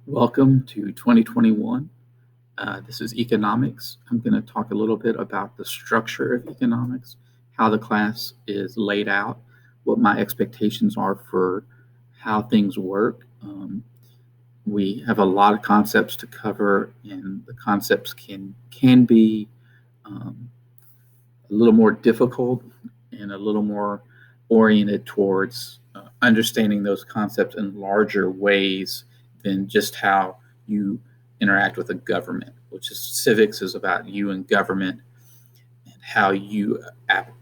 Welcome to 2021. This is economics. I'm going to talk a little bit about the structure of economics, how the class is laid out, what my expectations are for how things work. We have a lot of concepts to cover, and the concepts can be a little more difficult and a little more oriented towards understanding those concepts in larger ways than just how you interact with a government, which is civics is about you and government and how you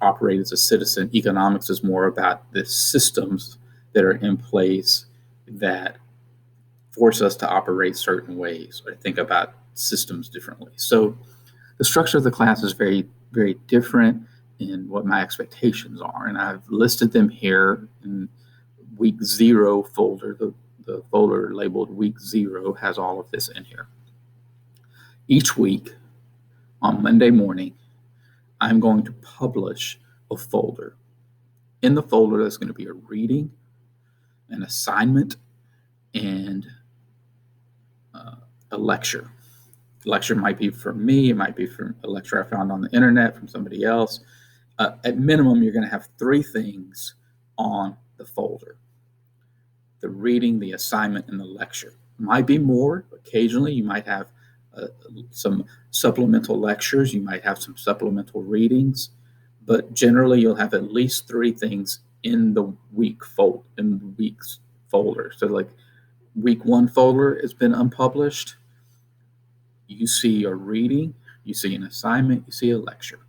operate as a citizen. Economics is more about the systems that are in place that force us to operate certain ways or think about systems differently. So the structure of the class is very, very different in what my expectations are. And I've listed them here in week 0 folder. The folder labeled week 0 has all of this in here. Each week on Monday morning, I'm going to publish a folder. In the folder, there's going to be a reading, an assignment, and a lecture. The lecture might be from me, it might be from a lecture I found on the internet from somebody else. At minimum, you're going to have 3 things on the folder: the reading, the assignment, and the lecture. Might be more. Occasionally, you might have some supplemental lectures, you might have some supplemental readings, but generally, you'll have at least 3 things in the week's folder. So, like week 1 folder has been unpublished. You see a reading, you see an assignment, you see a lecture.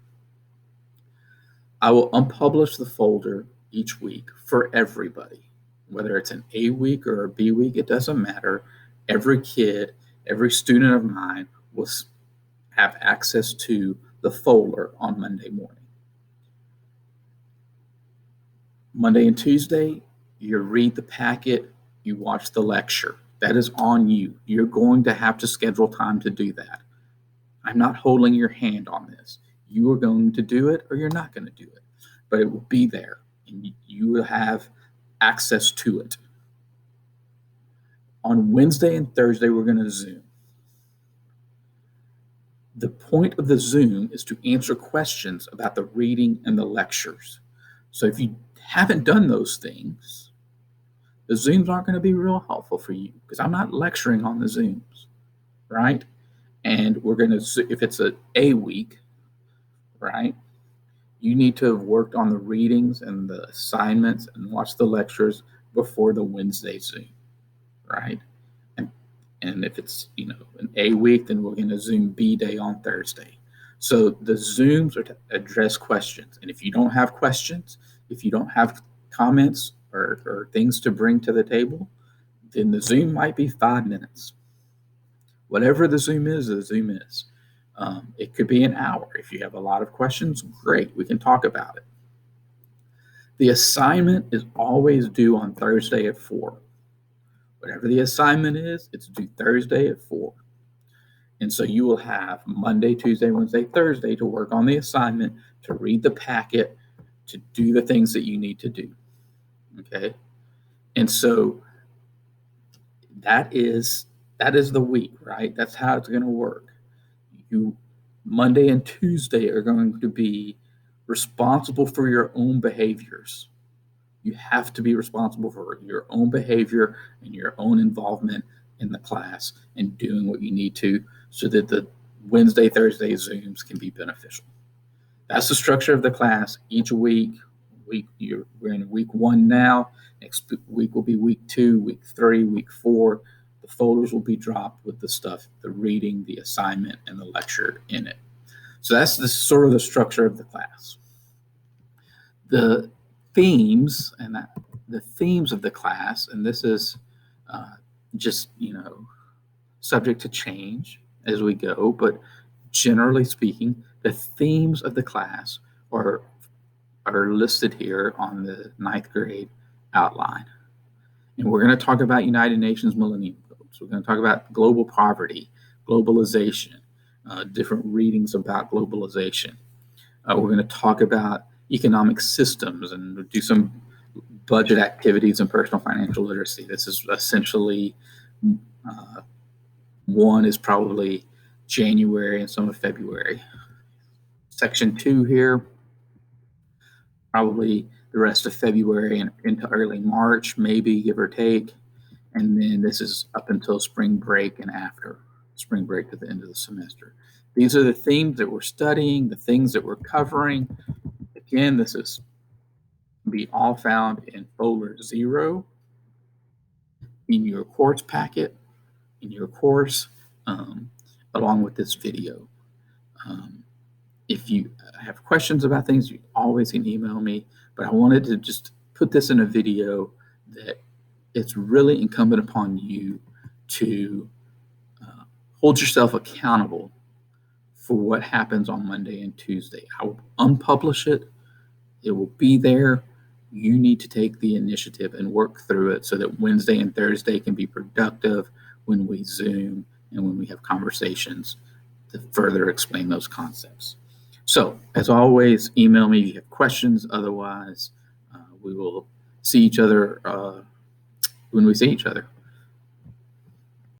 I will unpublish the folder each week for everybody. Whether it's an A week or a B week, it doesn't matter. Every kid, every student of mine will have access to the folder on Monday morning. Monday and Tuesday, you read the packet, you watch the lecture. That is on you. You're going to have to schedule time to do that. I'm not holding your hand on this. You are going to do it or you're not going to do it, but it will be there and you will have access to it. On Wednesday and Thursday, we're going to Zoom. The point of the Zoom is to answer questions about the reading and the lectures. So if you haven't done those things, the Zooms aren't going to be real helpful for you because I'm not lecturing on the Zooms, right? And we're going to, if it's an A week, right, you need to have worked on the readings and the assignments and watched the lectures before the Wednesday Zoom, right? And if it's, an A week, then we're going to Zoom B day on Thursday. So the Zooms are to address questions. And if you don't have questions, if you don't have comments or things to bring to the table, then the Zoom might be 5 minutes. Whatever the Zoom is, the Zoom is. It could be an hour. If you have a lot of questions, great, we can talk about it. The assignment is always due on Thursday at 4. Whatever the assignment is, it's due Thursday at 4. And so you will have Monday, Tuesday, Wednesday, Thursday to work on the assignment, to read the packet, to do the things that you need to do. Okay? And so that is the week, right? That's how it's going to work. Monday and Tuesday are going to be responsible for your own behaviors. You have to be responsible for your own behavior and your own involvement in the class and doing what you need to so that the Wednesday, Thursday Zooms can be beneficial. That's the structure of the class. Each week, we're in week 1 now. Next week will be week 2, week 3, week 4. The folders will be dropped with the stuff, the reading, the assignment, and the lecture in it. So that's sort of the structure of the class. The themes of the class, and this is just subject to change as we go, but generally speaking, the themes of the class are listed here on the 9th grade outline. And we're going to talk about United Nations Millennium Goals. We're going to talk about global poverty, globalization, different readings about globalization. We're going to talk about economic systems and do some budget activities and personal financial literacy. This is essentially One is probably January and some of February. Section 2 here, probably the rest of February and into early March, maybe, give or take. And then this is up until spring break and after spring break to the end of the semester. These are the themes that we're studying, the things that we're covering. Again, this is be all found in folder 0 in your course packet, in your course, along with this video. If you have questions about things, you always can email me, but I wanted to just put this in a video that it's really incumbent upon you to hold yourself accountable for what happens on Monday and Tuesday. I will unpublish it. It will be there. You need to take the initiative and work through it so that Wednesday and Thursday can be productive when we Zoom and when we have conversations to further explain those concepts. So, as always, email me if you have questions. Otherwise, we will see each other when we see each other.